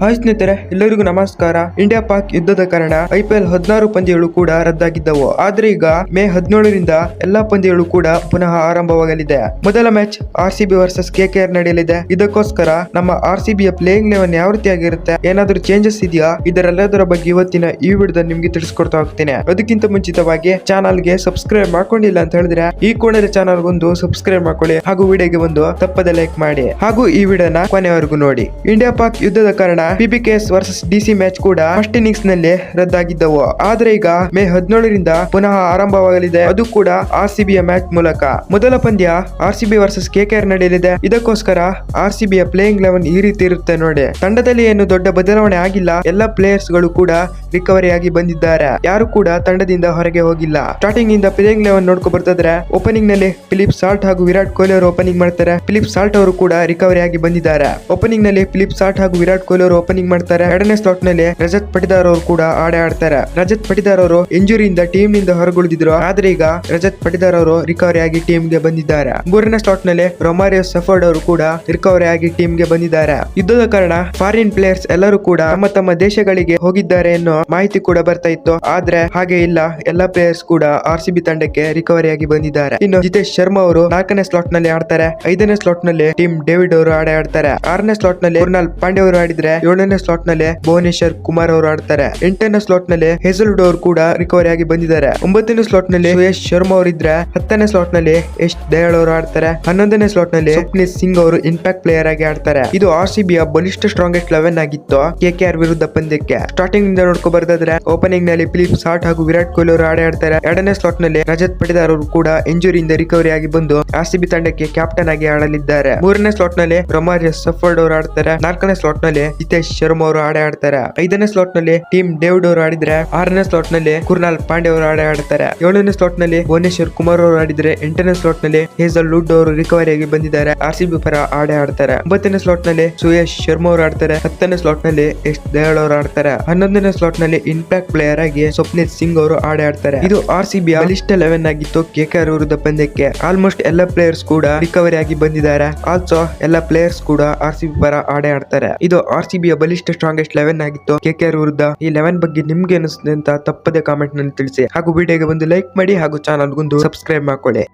Hi ಸ್ನೇಹಿತರೆ, ಎಲ್ಲರಿಗೂ ನಮಸ್ಕಾರ. ಇಂಡಿಯಾ ಪಾಕ್ ಯುದ್ಧದ ಕಾರಣ IPL 16 ಪಂದ್ಯಗಳು ಕೂಡ ರದ್ದಾಗಿದ್ದವು. ಆದ್ರೆ ಈಗ ಮೇ 17ರಿಂದ ಎಲ್ಲಾ ಪಂದ್ಯಗಳು ಕೂಡ ಪುನಃ ಆರಂಭವಾಗಲಿದೆ. ಮೊದಲ ಮ್ಯಾಚ್ RCB ವರ್ಸಸ್ KKR ನಡೆಯಲಿದೆ. ಇದಕ್ಕೋಸ್ಕರ ನಮ್ಮ RCB ಯ ಪ್ಲೇಯಿಂಗ್ 11 ಯಾವ ರೀತಿಯಾಗಿರುತ್ತೆ, ಏನಾದ್ರೂ ಚೇಂಜಸ್ ಇದೆಯಾ, ಇದರೆಲ್ಲದರ ಬಗ್ಗೆ ಇವತ್ತಿನ ಈ ವಿಡಿಯೋದಲ್ಲಿ ನಿಮ್ಗೆ ತಿಳಿಸ್ಕೊಡ್ತಾ ಹೋಗ್ತೇನೆ. ಅದಕ್ಕಿಂತ ಮುಂಚಿತವಾಗಿ ಚಾನಲ್ ಗೆ ಸಬ್ಸ್ಕ್ರೈಬ್ ಮಾಡ್ಕೊಂಡಿಲ್ಲ ಅಂತ ಹೇಳಿದ್ರೆ ಈ ಕೂಡಲೇ ಚಾನಲ್ ಒಂದು ಸಬ್ಸ್ಕ್ರೈಬ್ ಮಾಡ್ಕೊಳ್ಳಿ ಹಾಗೂ ವಿಡಿಯೋಗೆ ಒಂದು ತಪ್ಪದೆ ಲೈಕ್ ಮಾಡಿ ಹಾಗೂ ಈ ವಿಡಿಯೋನ ಕೊನೆವರೆಗೂ ನೋಡಿ. ಇಂಡಿಯಾ ಪಾಕ್ ಯುದ್ಧದ ಕಾರಣ PBKS ವರ್ಸಸ್ DC ಮ್ಯಾಚ್ ಕೂಡ ಫಸ್ಟ್ ಇನ್ನಿಂಗ್ಸ್ ನಲ್ಲಿ ರದ್ದಾಗಿದ್ದವು. ಆದ್ರೆ ಈಗ ಮೇ 17ರಿಂದ ಪುನಃ ಆರಂಭವಾಗಲಿದೆ, ಅದು ಕೂಡ RCB ಯ ಮ್ಯಾಚ್ ಮೂಲಕ. ಮೊದಲ ಪಂದ್ಯ RCB ವರ್ಸಸ್ KKR ನಡೆಯಲಿದೆ. ಇದಕ್ಕೋಸ್ಕರ RCB ಯ ಪ್ಲೇಯಿಂಗ್ 11 ಈ ರೀತಿ ಇರುತ್ತೆ ನೋಡಿ. ತಂಡದಲ್ಲಿ ಏನು ದೊಡ್ಡ ಬದಲಾವಣೆ ಆಗಿಲ್ಲ, ಎಲ್ಲ ಪ್ಲೇಯರ್ಸ್ ಗಳು ಕೂಡ ರಿಕವರಿ ಆಗಿ ಬಂದಿದ್ದಾರೆ. ಯಾರು ಕೂಡ ತಂಡದಿಂದ ಹೊರಗೆ ಹೋಗಿಲ್ಲ. ಸ್ಟಾರ್ಟಿಂಗ್ ನಿಂದ ಪ್ಲೇಯಿಂಗ್ 11 ನೋಡ್ಕೊ ಬರ್ತಿದ್ರೆ ಓಪನಿಂಗ್ ನಲ್ಲಿ ಫಿಲಿಪ್ ಸಾಲ್ಟ್ ಹಾಗೂ ವಿರಾಟ್ ಕೊಹ್ಲಿ ಅವರು ಓಪನಿಂಗ್ ಮಾಡ್ತಾರೆ. ಫಿಲಿಪ್ ಸಾಲ್ಟ್ ಅವರು ಕೂಡ ರಿಕವರಿ ಆಗಿ ಬಂದಿದ್ದಾರೆ. ಓಪನಿಂಗ್ ನಲ್ಲಿ ಫಿಲಿಪ್ ಸಾಲ್ಟ್ ಹಾಗೂ ವಿರಾಟ್ ಕೊಹ್ಲಿ ಅವರು ಓಪನಿಂಗ್ ಮಾಡ್ತಾರೆ. ಎರಡನೇ ಸ್ಲಾಟ್ ನಲ್ಲಿ ರಜತ್ ಪಟಿದಾರ್ ಅವರು ಕೂಡ ಆಡ್ತಾರೆ. ರಜತ್ ಪಟಿದಾರ್ ಅವರು ಇಂಜುರಿಯಿಂದ ಟೀಮ್ ನಿಂದ ಹೊರಗುಳಿದಿದ್ರು, ಆದ್ರೆ ಈಗ ರಜತ್ ಪಟಿದಾರ್ ಅವರು ರಿಕವರಿ ಆಗಿ ಟೀಮ್ ಗೆ ಬಂದಿದ್ದಾರೆ. ಮೂರನೇ ಸ್ಲಾಟ್ ನಲ್ಲಿ ರೊಮಾರಿಯೋ ಸೆಫರ್ಡ್ ಅವರು ಕೂಡ ರಿಕವರಿ ಆಗಿ ಟೀಮ್ ಗೆ ಬಂದಿದ್ದಾರೆ. ಯುದ್ಧದ ಕಾರಣ ಫಾರಿನ್ ಪ್ಲೇಯರ್ಸ್ ಎಲ್ಲರೂ ಕೂಡ ತಮ್ಮ ತಮ್ಮ ದೇಶಗಳಿಗೆ ಹೋಗಿದ್ದಾರೆ ಅನ್ನೋ ಮಾಹಿತಿ ಕೂಡ ಬರ್ತಾ ಇತ್ತು, ಆದ್ರೆ ಹಾಗೆ ಇಲ್ಲ. ಎಲ್ಲಾ ಪ್ಲೇಯರ್ಸ್ ಕೂಡ RCB ತಂಡಕ್ಕೆ ರಿಕವರಿ ಆಗಿ ಬಂದಿದ್ದಾರೆ. ಇನ್ನು ಜಿತೇಶ್ ಶರ್ಮಾ ಅವರು 4ನೇ ಸ್ಲಾಟ್ ನಲ್ಲಿ ಆಡ್ತಾರೆ. 5ನೇ ಸ್ಲಾಟ್ ನಲ್ಲಿ ಟಿಮ್ ಡೇವಿಡ್ ಅವರು ಆಡ್ತಾರೆ. 6ನೇ ಸ್ಲಾಟ್ ನಲ್ಲಿ ಕುರ್ನಾಲ್ ಪಾಂಡ್ಯ ಅವರು ಆಡಿದ್ರೆ 7ನೇ ಸ್ಲಾಟ್ ನಲ್ಲಿ ಭುವನೇಶ್ವರ್ ಕುಮಾರ್ ಅವರು ಆಡ್ತಾರೆ. 8ನೇ ಸ್ಲಾಟ್ ನಲ್ಲಿ ಹೇಸಲ್ವುಡ್ ಅವರು ಕೂಡ ರಿಕವರಿ ಆಗಿ ಬಂದಿದ್ದಾರೆ. 9ನೇ ಸ್ಲಾಟ್ ನಲ್ಲಿ ಸುಯೇಶ್ ಶರ್ಮಾ ಅವರು ಇದ್ರೆ 10ನೇ ಸ್ಲಾಟ್ ನಲ್ಲಿ ಯಶ್ ದಯಾಳ್ ಅವರು ಆಡ್ತಾರೆ. 11ನೇ ಸ್ಲಾಟ್ ನಲ್ಲಿ ಸ್ವಪ್ನಿತ್ ಸಿಂಗ್ ಅವರು ಇಂಪ್ಯಾಕ್ಟ್ ಪ್ಲೇಯರ್ ಆಗಿ ಆಡ್ತಾರೆ. ಇದು RCB ಯ ಬಲಿಷ್ಠ ಸ್ಟ್ರಾಂಗೆಸ್ಟ್ 11 ಆಗಿತ್ತು KKR ವಿರುದ್ಧ ಪಂದ್ಯಕ್ಕೆ. ಸ್ಟಾರ್ಟಿಂಗ್ ನಿಂದ ನೋಡ್ಕೊ ಬರ್ದಾದ್ರೆ ಓಪನಿಂಗ್ ನಲ್ಲಿ ಫಿಲಿಪ್ ಸಾಲ್ಟ್ ಹಾಗೂ ವಿರಾಟ್ ಕೊಹ್ಲಿ ಅವರು ಆಡ್ತಾರೆ. 2ನೇ ಸ್ಲಾಟ್ ನಲ್ಲಿ ರಜತ್ ಪಟಿದಾರ್ ಅವರು ಕೂಡ ಇಂಜುರಿಯಿಂದ ರಿಕವರಿ ಆಗಿ ಬಂದು RCB ತಂಡಕ್ಕೆ ಕ್ಯಾಪ್ಟನ್ ಆಗಿ ಆಡಲಿದ್ದಾರೆ. 3ನೇ ಸ್ಲಾಟ್ ನಲ್ಲಿ ರೊಮಾರಿಯೋ ಸೆಫರ್ಡ್ ಅವರು ಆಡ್ತಾರೆ. 4ನೇ ಸ್ಲಾಟ್ ನಲ್ಲಿ ಜಿತೇಶ್ ಶರ್ಮಾ ಅವರು ಆಡ್ತಾರೆ. 5ನೇ ಸ್ಲಾಟ್ ನಲ್ಲಿ ಟೀಮ್ ಡೇವಿಡ್ ಅವರು ಆಡಿದ್ರೆ 6ನೇ ಸ್ಲಾಟ್ ನಲ್ಲಿ ಕುರ್ನಾಲ್ ಪಾಂಡ್ಯ ಅವರು ಆಡ್ತಾರೆ. 7ನೇ ಸ್ಲಾಟ್ ನಲ್ಲಿ ಭುವನೇಶ್ವರ್ ಕುಮಾರ್ ಅವರು ಆಡಿದ್ರೆ 8ನೇ ಸ್ಲಾಟ್ ನಲ್ಲಿ ಹೇಸಲ್ವುಡ್ ಅವರು ರಿಕವರಿ ಆಗಿ ಬಂದಿದ್ದಾರೆ. RCB ಪರ ಆಡ್ತಾರೆ. 9ನೇ ಸ್ಲಾಟ್ ನಲ್ಲಿ ಸುಯೇಶ್ ಶರ್ಮಾ ಅವರು ಆಡ್ತಾರೆ. 10ನೇ ಸ್ಲಾಟ್ ನಲ್ಲಿ ಯಶ್ ದಯಾಳ್ ಅವರು ಆಡ್ತಾರೆ. 11ನೇ ಸ್ಲಾಟ್ ನಲ್ಲಿ ಇಂಪ್ಯಾಕ್ಟ್ ಪ್ಲೇಯರ್ ಆಗಿ ಸ್ವಪ್ನಿತ್ ಸಿಂಗ್ ಅವರು ಆಡ್ತಾರೆ. ಇದು RCB ಯ ಬಲಿಷ್ಠ 11 ಆಗಿತ್ತು KKR ವಿರುದ್ಧ ಪಂದ್ಯಕ್ಕೆ. ಆಲ್ಮೋಸ್ಟ್ ಎಲ್ಲ ಪ್ಲೇಯರ್ಸ್ ಕೂಡ ರಿಕವರಿ ಆಗಿ ಬಂದಿದ್ದಾರೆ. ಆಲ್ಸೋ ಎಲ್ಲ ಪ್ಲೇಯರ್ಸ್ ಕೂಡ RCB ಪರ ಆಡ್ತಾರೆ. ಇದು RCB ಯ ಬಲಿಷ್ಠ ಸ್ಟ್ರಾಂಗೆಸ್ಟ್ 11 ಆಗಿತ್ತು KKR ವಿರುದ್ಧ. ಈ 11 ಬಗ್ಗೆ ನಿಮ್ಗೆ ಅನಿಸುತ್ತೆ ಅಂತ ತಪ್ಪದೆ ಕಾಮೆಂಟ್ ನಲ್ಲಿ ತಿಳಿಸಿ ಹಾಗೂ ವಿಡಿಯೋಗೆ ಒಂದು ಲೈಕ್ ಮಾಡಿ ಹಾಗೂ ಚಾನಲ್ ಗೊಂದು ಸಬ್ಸ್ಕ್ರೈಬ್ ಮಾಡ್ಕೊಳ್ಳಿ.